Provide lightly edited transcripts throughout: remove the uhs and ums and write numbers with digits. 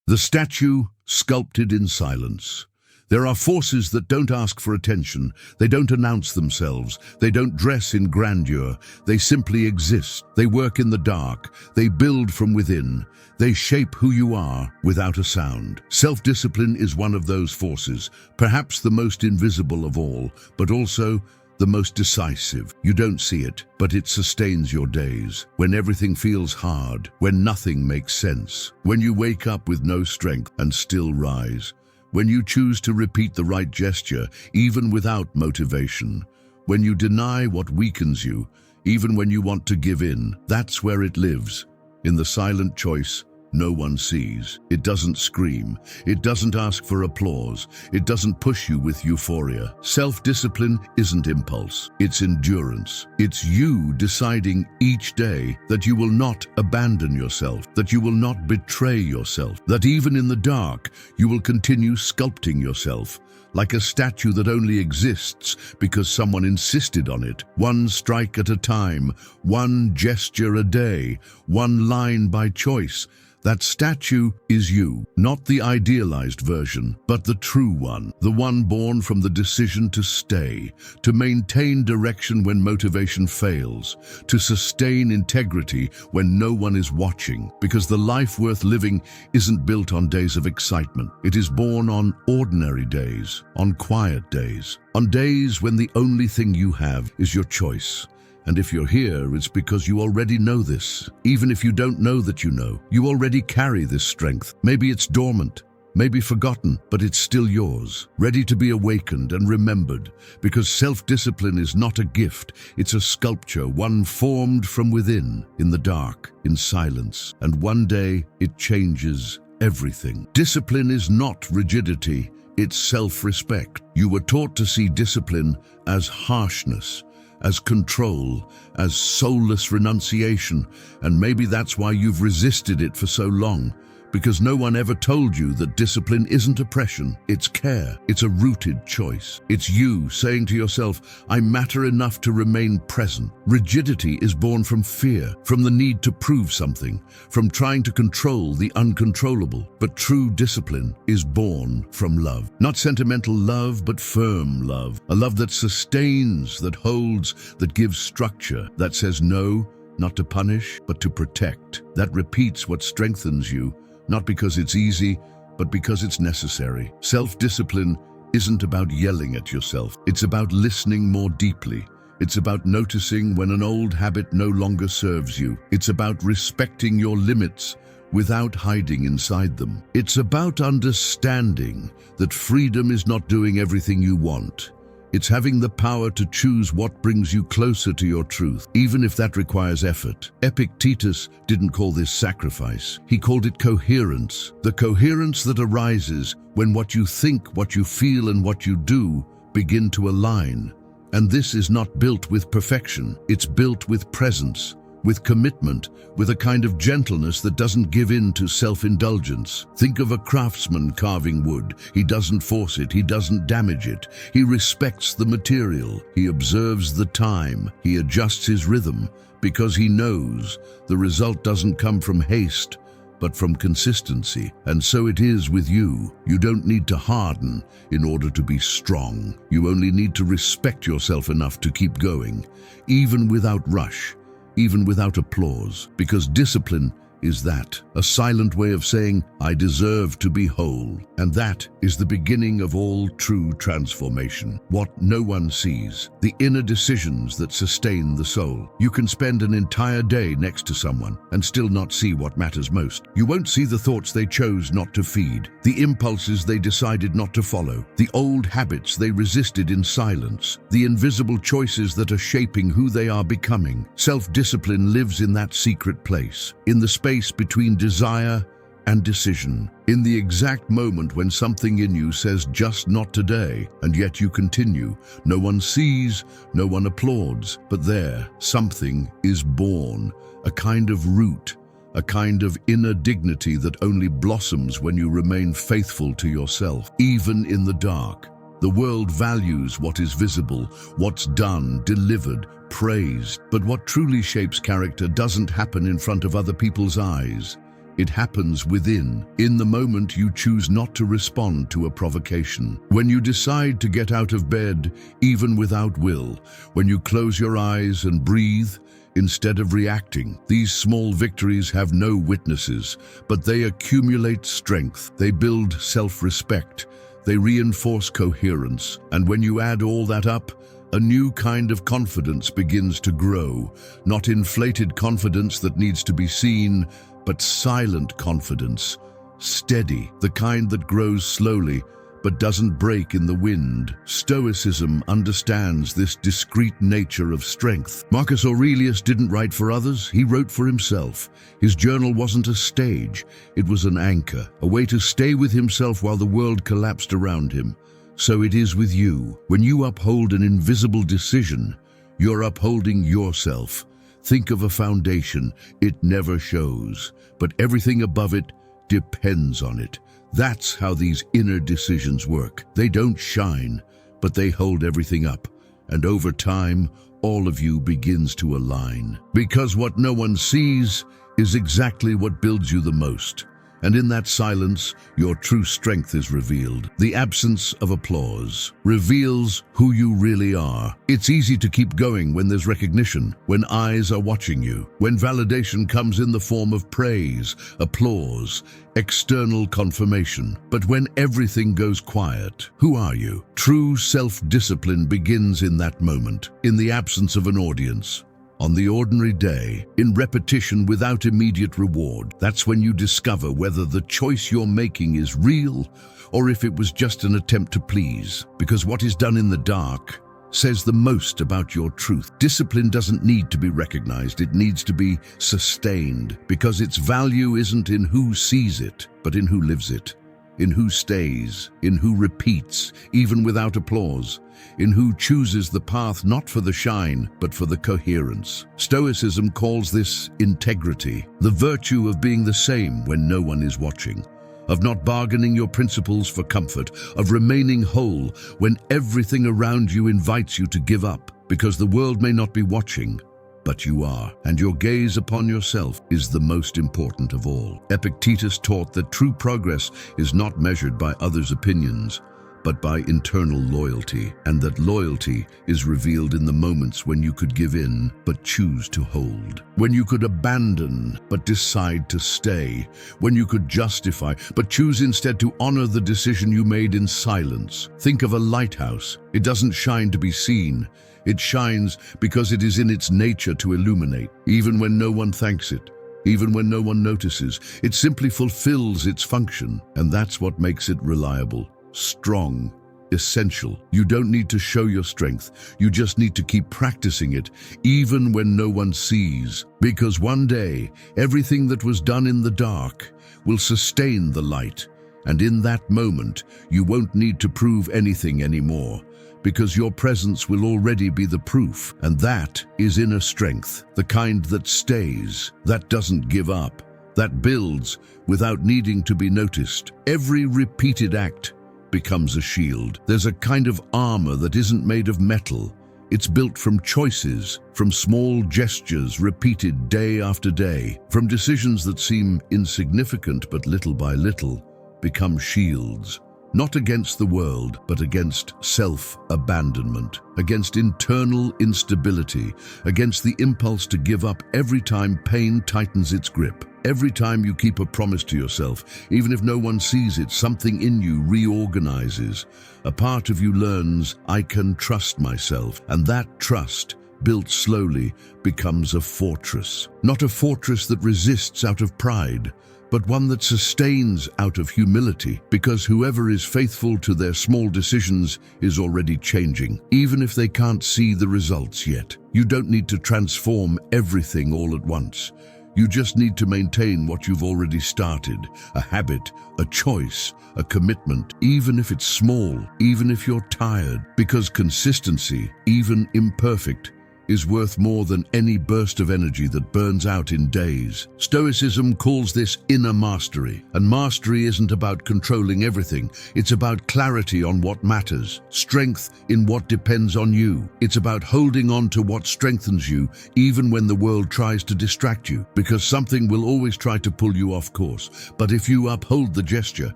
The statue sculpted in silence. There are forces that don't ask for attention. They don't announce themselves. They don't dress in grandeur. They simply exist. They work in the dark. They build from within. They shape who you are without a sound. Self-discipline is one of those forces, perhaps the most invisible of all, but also the most decisive. You don't see it, but it sustains your days. When everything feels hard, when nothing makes sense, when you wake up with no strength and still rise, when you choose to repeat the right gesture, even without motivation, when you deny what weakens you, even when you want to give in, that's where it lives, in the silent choice no one sees. It doesn't scream. It doesn't ask for applause. It doesn't push you with euphoria. Self-discipline isn't impulse. It's endurance. It's you deciding each day that you will not abandon yourself, that you will not betray yourself, that even in the dark, you will continue sculpting yourself, like a statue that only exists because someone insisted on it. One strike at a time, one gesture a day, one line by choice. That statue is you, not the idealized version, but the true one, the one born from the decision to stay, to maintain direction when motivation fails, to sustain integrity when no one is watching, because the life worth living isn't built on days of excitement. It is born on ordinary days, on quiet days, on days when the only thing you have is your choice. And if you're here, it's because you already know this. Even if you don't know that you know, you already carry this strength. Maybe it's dormant, maybe forgotten, but it's still yours, ready to be awakened and remembered, because self-discipline is not a gift, it's a sculpture, one formed from within, in the dark, in silence, and one day it changes everything. Discipline is not rigidity, it's self-respect. You were taught to see discipline as harshness, as control, as soulless renunciation, and maybe that's why you've resisted it for so long, because no one ever told you that discipline isn't oppression, it's care, it's a rooted choice. It's you saying to yourself, I matter enough to remain present. Rigidity is born from fear, from the need to prove something, from trying to control the uncontrollable. But true discipline is born from love. Not sentimental love, but firm love. A love that sustains, that holds, that gives structure, that says no, not to punish, but to protect. That repeats what strengthens you, not because it's easy, but because it's necessary. Self-discipline isn't about yelling at yourself. It's about listening more deeply. It's about noticing when an old habit no longer serves you. It's about respecting your limits without hiding inside them. It's about understanding that freedom is not doing everything you want. It's having the power to choose what brings you closer to your truth, even if that requires effort. Epictetus didn't call this sacrifice. He called it coherence. The coherence that arises when what you think, what you feel, and what you do begin to align. And this is not built with perfection. It's built with presence, with commitment, with a kind of gentleness that doesn't give in to self-indulgence. Think of a craftsman carving wood. He doesn't force it, he doesn't damage it. He respects the material, he observes the time, he adjusts his rhythm, because he knows the result doesn't come from haste, but from consistency. And so it is with you. You don't need to harden in order to be strong. You only need to respect yourself enough to keep going, even without rush, even without applause, because discipline is that, a silent way of saying, I deserve to be whole. And that is the beginning of all true transformation. What no one sees, the inner decisions that sustain the soul. You can spend an entire day next to someone and still not see what matters most. You won't see the thoughts they chose not to feed, the impulses they decided not to follow, the old habits they resisted in silence, the invisible choices that are shaping who they are becoming. Self-discipline lives in that secret place, in the space between desire and decision, in the exact moment when something in you says just not today, and yet you continue. No one sees, no one applauds, but there, something is born, a kind of root, a kind of inner dignity that only blossoms when you remain faithful to yourself, even in the dark. The world values what is visible, what's done, delivered, praised. But what truly shapes character doesn't happen in front of other people's eyes. It happens within, in the moment you choose not to respond to a provocation. When you decide to get out of bed, even without will. When you close your eyes and breathe, instead of reacting. These small victories have no witnesses, but they accumulate strength. They build self-respect. They reinforce coherence. And when you add all that up, a new kind of confidence begins to grow. Not inflated confidence that needs to be seen, but silent confidence. Steady, the kind that grows slowly, but doesn't break in the wind. Stoicism understands this discreet nature of strength. Marcus Aurelius didn't write for others, he wrote for himself. His journal wasn't a stage, it was an anchor, a way to stay with himself while the world collapsed around him. So it is with you. When you uphold an invisible decision, you're upholding yourself. Think of a foundation, it never shows, but everything above it depends on it. That's how these inner decisions work. They don't shine, but they hold everything up. And over time, all of you begins to align. Because what no one sees is exactly what builds you the most. And in that silence, your true strength is revealed. The absence of applause reveals who you really are. It's easy to keep going when there's recognition, when eyes are watching you, when validation comes in the form of praise, applause, external confirmation. But when everything goes quiet, who are you? True self-discipline begins in that moment, in the absence of an audience. On the ordinary day, in repetition without immediate reward. That's when you discover whether the choice you're making is real or if it was just an attempt to please. Because what is done in the dark says the most about your truth. Discipline doesn't need to be recognized, it needs to be sustained, because its value isn't in who sees it, but in who lives it. In who stays, in who repeats, even without applause, in who chooses the path not for the shine, but for the coherence. Stoicism calls this integrity, the virtue of being the same when no one is watching, of not bargaining your principles for comfort, of remaining whole when everything around you invites you to give up, because the world may not be watching, but you are, and your gaze upon yourself is the most important of all. Epictetus taught that true progress is not measured by others' opinions, but by internal loyalty, and that loyalty is revealed in the moments when you could give in, but choose to hold. When you could abandon, but decide to stay. When you could justify, but choose instead to honor the decision you made in silence. Think of a lighthouse. It doesn't shine to be seen. It shines because it is in its nature to illuminate, even when no one thanks it. Even when no one notices, it simply fulfills its function, and that's what makes it reliable. Strong, essential. You don't need to show your strength. You just need to keep practicing it, even when no one sees. Because one day, everything that was done in the dark will sustain the light. And in that moment, you won't need to prove anything anymore, because your presence will already be the proof. And that is inner strength, the kind that stays, that doesn't give up, that builds without needing to be noticed. Every repeated act becomes a shield. There's a kind of armor that isn't made of metal. It's built from choices, from small gestures repeated day after day, from decisions that seem insignificant but little by little become shields. Not against the world, but against self-abandonment, against internal instability, against the impulse to give up every time pain tightens its grip. Every time you keep a promise to yourself, even if no one sees it, something in you reorganizes. A part of you learns, I can trust myself, and that trust, built slowly, becomes a fortress. Not a fortress that resists out of pride, but one that sustains out of humility, because whoever is faithful to their small decisions is already changing, even if they can't see the results yet. You don't need to transform everything all at once. You just need to maintain what you've already started, a habit, a choice, a commitment, even if it's small, even if you're tired, because consistency, even imperfect, is worth more than any burst of energy that burns out in days. Stoicism calls this inner mastery. And mastery isn't about controlling everything. It's about clarity on what matters, strength in what depends on you. It's about holding on to what strengthens you, even when the world tries to distract you, because something will always try to pull you off course. But if you uphold the gesture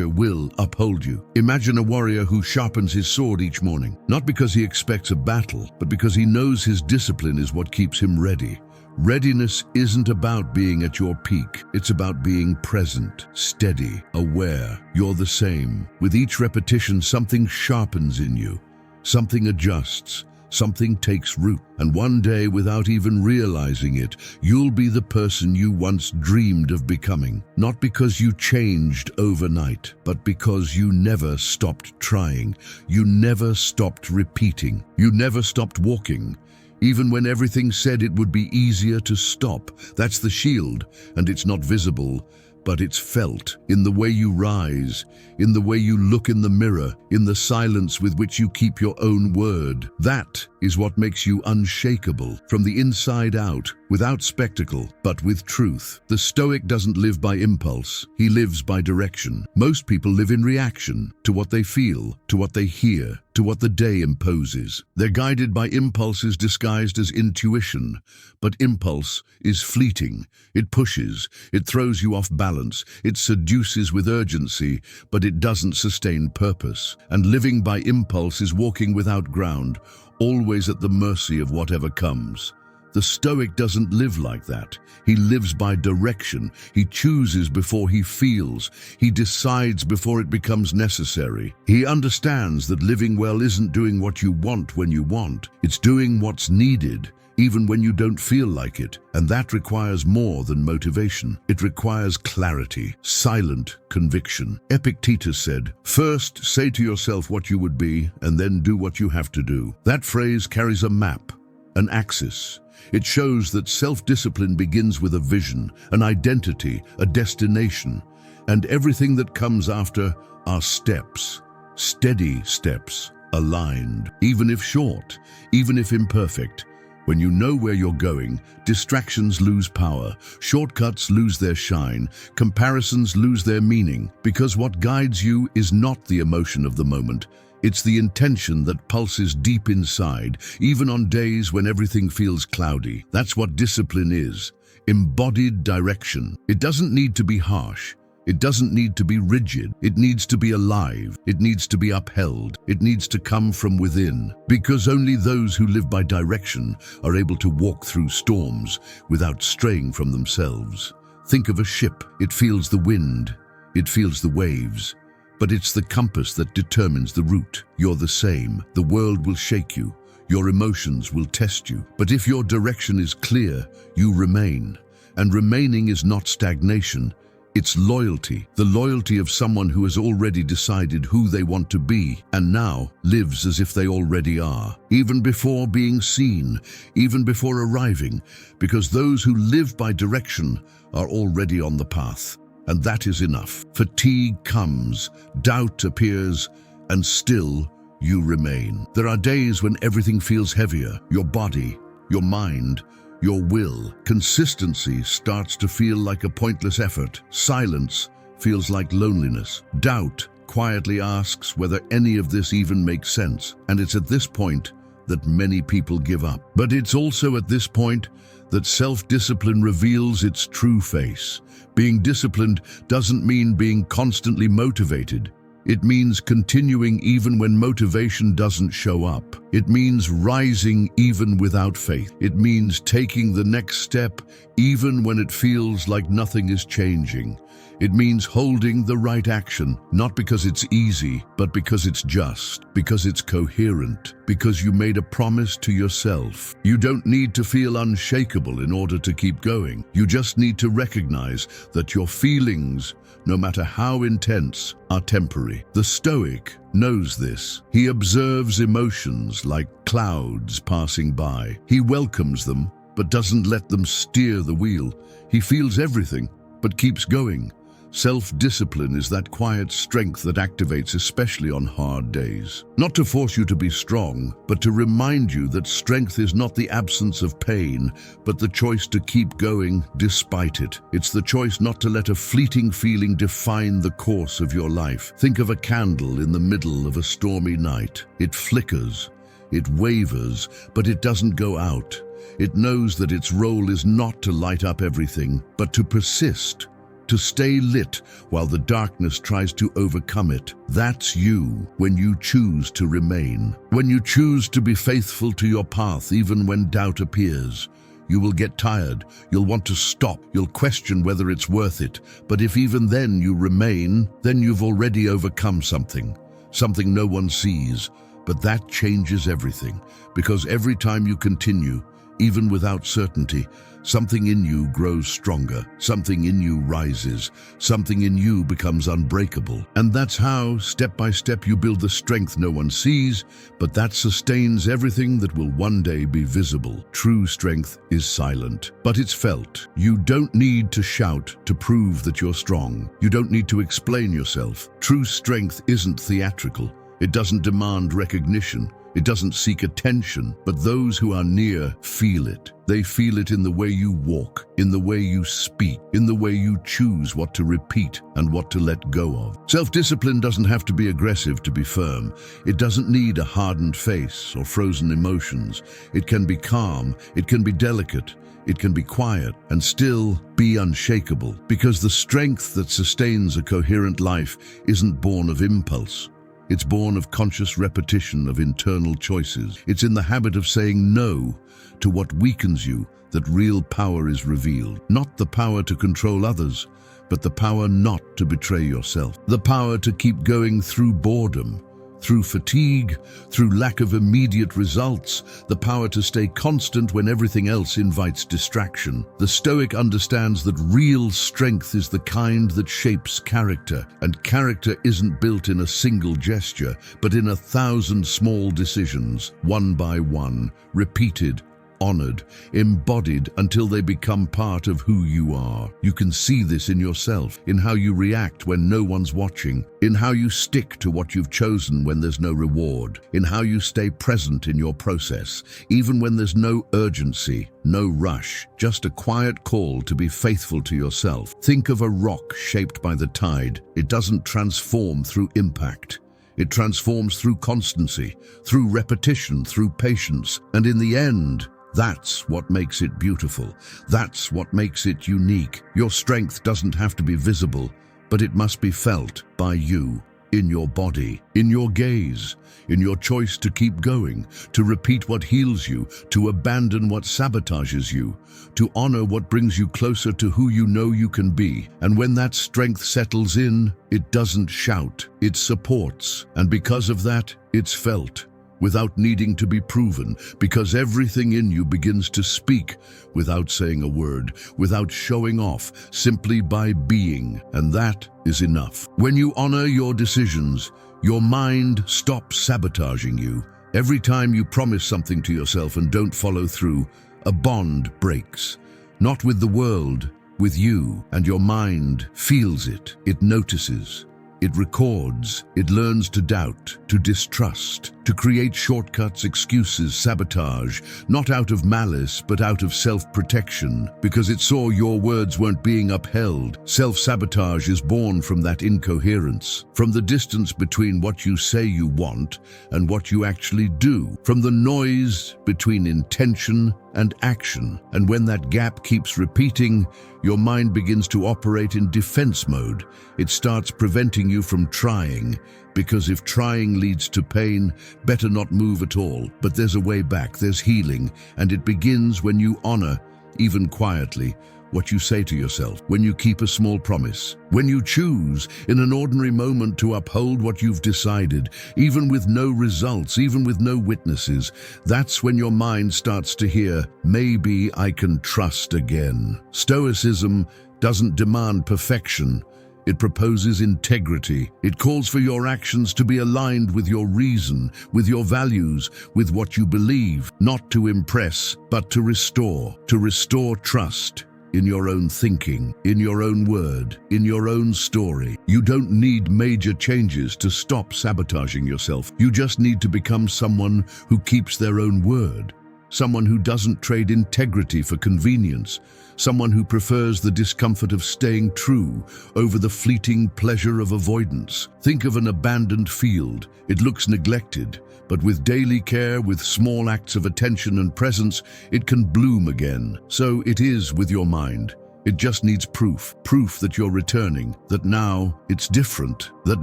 will uphold you. Imagine a warrior who sharpens his sword each morning, not because he expects a battle, but because he knows his discipline is what keeps him ready. Readiness isn't about being at your peak. It's about being present, steady, aware. You're the same. With each repetition, something sharpens in you. Something adjusts. Something takes root. And one day, without even realizing it, you'll be the person you once dreamed of becoming. Not because you changed overnight, but because you never stopped trying. You never stopped repeating. You never stopped walking. Even when everything said it would be easier to stop. That's the shield, and it's not visible, but it's felt in the way you rise, in the way you look in the mirror, in the silence with which you keep your own word. That is what makes you unshakable, from the inside out, without spectacle, but with truth. The Stoic doesn't live by impulse, he lives by direction. Most people live in reaction to what they feel, to what they hear, to what the day imposes. They're guided by impulses disguised as intuition, but impulse is fleeting. It pushes, it throws you off balance, it seduces with urgency, but it doesn't sustain purpose. And living by impulse is walking without ground, always at the mercy of whatever comes. The Stoic doesn't live like that. He lives by direction. He chooses before he feels. He decides before it becomes necessary. He understands that living well isn't doing what you want when you want. It's doing what's needed, even when you don't feel like it. And that requires more than motivation. It requires clarity, silent conviction. Epictetus said, "First say to yourself what you would be, and then do what you have to do." That phrase carries a map, an axis. It shows that self-discipline begins with a vision, an identity, a destination, and everything that comes after are steps, steady steps, aligned, even if short, even if imperfect. When you know where you're going, distractions lose power, shortcuts lose their shine, comparisons lose their meaning, because what guides you is not the emotion of the moment. It's the intention that pulses deep inside, even on days when everything feels cloudy. That's what discipline is, embodied direction. It doesn't need to be harsh. It doesn't need to be rigid. It needs to be alive. It needs to be upheld. It needs to come from within. Because only those who live by direction are able to walk through storms without straying from themselves. Think of a ship. It feels the wind. It feels the waves. But it's the compass that determines the route. You're the same. The world will shake you. Your emotions will test you. But if your direction is clear, you remain. And remaining is not stagnation. It's loyalty. The loyalty of someone who has already decided who they want to be and now lives as if they already are. Even before being seen, even before arriving, because those who live by direction are already on the path. And that is enough. Fatigue comes, doubt appears, and still you remain. There are days when everything feels heavier, your body, your mind, your will. Consistency starts to feel like a pointless effort. Silence feels like loneliness. Doubt quietly asks whether any of this even makes sense. And it's at this point that many people give up. But it's also at this point that self-discipline reveals its true face. Being disciplined doesn't mean being constantly motivated. It means continuing even when motivation doesn't show up. It means rising even without faith. It means taking the next step even when it feels like nothing is changing. It means holding the right action, not because it's easy, but because it's just, because it's coherent, because you made a promise to yourself. You don't need to feel unshakable in order to keep going. You just need to recognize that your feelings, no matter how intense, are temporary. The Stoic knows this. He observes emotions like clouds passing by. He welcomes them, but doesn't let them steer the wheel. He feels everything, but keeps going. Self-discipline is that quiet strength that activates especially on hard days. Not to force you to be strong, but to remind you that strength is not the absence of pain, but the choice to keep going despite it. It's the choice not to let a fleeting feeling define the course of your life. Think of a candle in the middle of a stormy night. It flickers, it wavers, but it doesn't go out. It knows that its role is not to light up everything, but to persist, to stay lit while the darkness tries to overcome it. That's you when you choose to remain. When you choose to be faithful to your path even when doubt appears. You will get tired, you'll want to stop, you'll question whether it's worth it. But if even then you remain, then you've already overcome something no one sees. But that changes everything, because every time you continue, even without certainty, something in you grows stronger, something in you rises, something in you becomes unbreakable. And that's how, step by step, you build the strength no one sees, but that sustains everything that will one day be visible. True strength is silent, but it's felt. You don't need to shout to prove that you're strong. You don't need to explain yourself. True strength isn't theatrical. It doesn't demand recognition. It doesn't seek attention, but those who are near feel it. They feel it in the way you walk, in the way you speak, in the way you choose what to repeat and what to let go of. Self-discipline doesn't have to be aggressive to be firm. It doesn't need a hardened face or frozen emotions. It can be calm, it can be delicate, it can be quiet, and still be unshakable. Because the strength that sustains a coherent life isn't born of impulse. It's born of conscious repetition of internal choices. It's in the habit of saying no to what weakens you that real power is revealed. Not the power to control others, but the power not to betray yourself. The power to keep going through boredom, through fatigue, through lack of immediate results, the power to stay constant when everything else invites distraction. The Stoic understands that real strength is the kind that shapes character, and character isn't built in a single gesture, but in 1,000 small decisions, one by one, repeated, honored, embodied until they become part of who you are. You can see this in yourself, in how you react when no one's watching, in how you stick to what you've chosen when there's no reward, in how you stay present in your process, even when there's no urgency, no rush, just a quiet call to be faithful to yourself. Think of a rock shaped by the tide. It doesn't transform through impact. It transforms through constancy, through repetition, through patience, and in the end, that's what makes it beautiful. That's what makes it unique. Your strength doesn't have to be visible, but it must be felt by you, in your body, in your gaze, in your choice to keep going, to repeat what heals you, to abandon what sabotages you, to honor what brings you closer to who you know you can be. And when that strength settles in, it doesn't shout, it supports. And because of that, it's felt, without needing to be proven, because everything in you begins to speak without saying a word, without showing off, simply by being, and that is enough. When you honor your decisions, your mind stops sabotaging you. Every time you promise something to yourself and don't follow through, a bond breaks. Not with the world, with you, and your mind feels it. It notices. It records, it learns to doubt, to distrust, to create shortcuts, excuses, sabotage, not out of malice, but out of self-protection, because it saw your words weren't being upheld. Self-sabotage is born from that incoherence, from the distance between what you say you want and what you actually do, from the noise between intention and action. And when that gap keeps repeating, your mind begins to operate in defense mode. It starts preventing you from trying, because if trying leads to pain, better not move at all. But there's a way back, there's healing, and it begins when you honor, even quietly, what you say to yourself, when you keep a small promise, when you choose in an ordinary moment to uphold what you've decided, even with no results, even with no witnesses. That's when your mind starts to hear, maybe I can trust again. Stoicism doesn't demand perfection. It proposes integrity. It calls for your actions to be aligned with your reason, with your values, with what you believe, not to impress, but to restore trust. in your own thinking, in your own word, in your own story. You don't need major changes to stop sabotaging yourself. You just need to become someone who keeps their own word, someone who doesn't trade integrity for convenience, someone who prefers the discomfort of staying true over the fleeting pleasure of avoidance. Think of an abandoned field. It looks neglected, but with daily care, with small acts of attention and presence, it can bloom again. So it is with your mind. It just needs proof that you're returning, that now it's different, that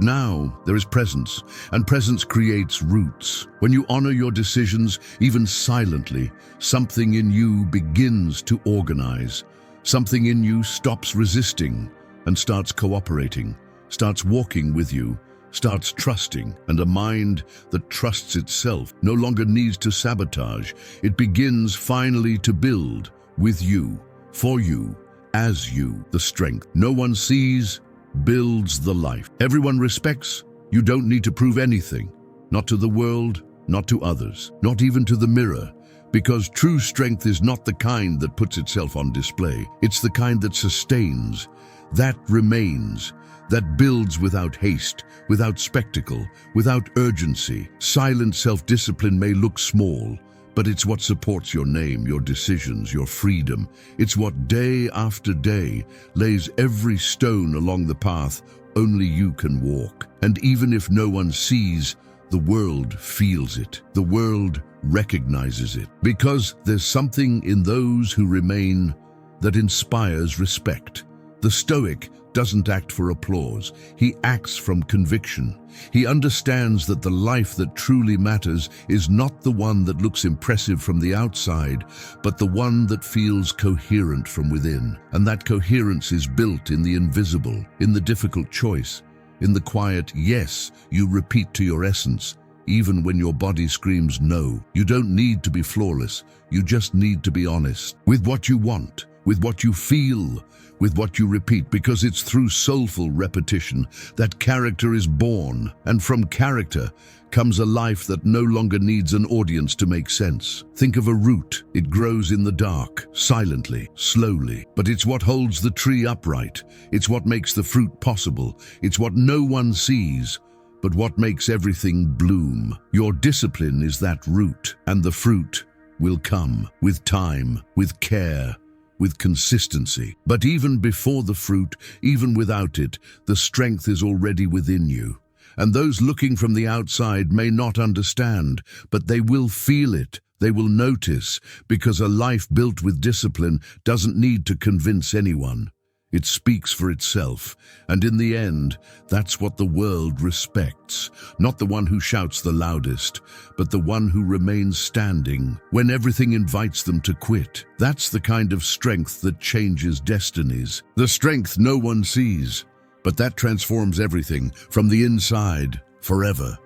now there is presence, and presence creates roots. When you honor your decisions, even silently, something in you begins to organize. Something in you stops resisting and starts cooperating, starts walking with you, starts trusting, and a mind that trusts itself no longer needs to sabotage. It begins finally to build with you, for you, as you. The strength no one sees builds the life everyone respects. You don't need to prove anything, not to the world, not to others, not even to the mirror, because true strength is not the kind that puts itself on display. It's the kind that sustains, that remains, that builds without haste, without spectacle, without urgency. Silent self-discipline may look small, but it's what supports your name, your decisions, your freedom. It's what day after day lays every stone along the path only you can walk. And even if no one sees, the world feels it. The world recognizes it. Because there's something in those who remain that inspires respect. The Stoic doesn't act for applause. He acts from conviction. He understands that the life that truly matters is not the one that looks impressive from the outside, but the one that feels coherent from within. And that coherence is built in the invisible, in the difficult choice, in the quiet yes you repeat to your essence, even when your body screams no. You don't need to be flawless. You just need to be honest with what you want, with what you feel, with what you repeat, because it's through soulful repetition that character is born, and from character comes a life that no longer needs an audience to make sense. Think of a root. It grows in the dark, silently, slowly, but it's what holds the tree upright. It's what makes the fruit possible. It's what no one sees, but what makes everything bloom. Your discipline is that root, and the fruit will come with time, with care, with consistency. But even before the fruit, even without it, the strength is already within you. And those looking from the outside may not understand, but they will feel it. They will notice, because a life built with discipline doesn't need to convince anyone. It speaks for itself, and in the end, that's what the world respects. Not the one who shouts the loudest, but the one who remains standing when everything invites them to quit. That's the kind of strength that changes destinies. The strength no one sees, but that transforms everything from the inside forever.